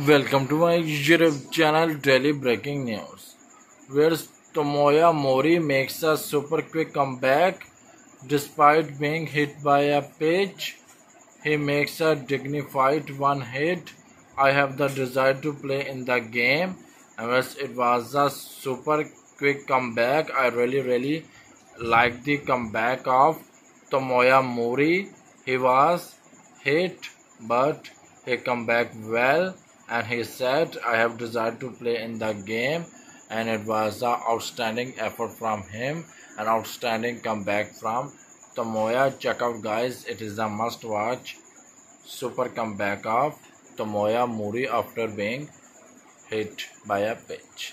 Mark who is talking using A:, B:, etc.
A: Welcome to my YouTube channel Daily Breaking News, where Tomoya Mori makes a super quick comeback despite being hit by a pitch. He makes a dignified one hit. I have the desire to play in the game. And yes, it was a super quick comeback. I really like the comeback of Tomoya Mori. He was hit, but he come back well, and he said, I have desire to play in the game, and it was an outstanding effort from him, an outstanding comeback from Tomoya. Check out guys, it is a must watch super comeback of Tomoya Mori after being hit by a pitch.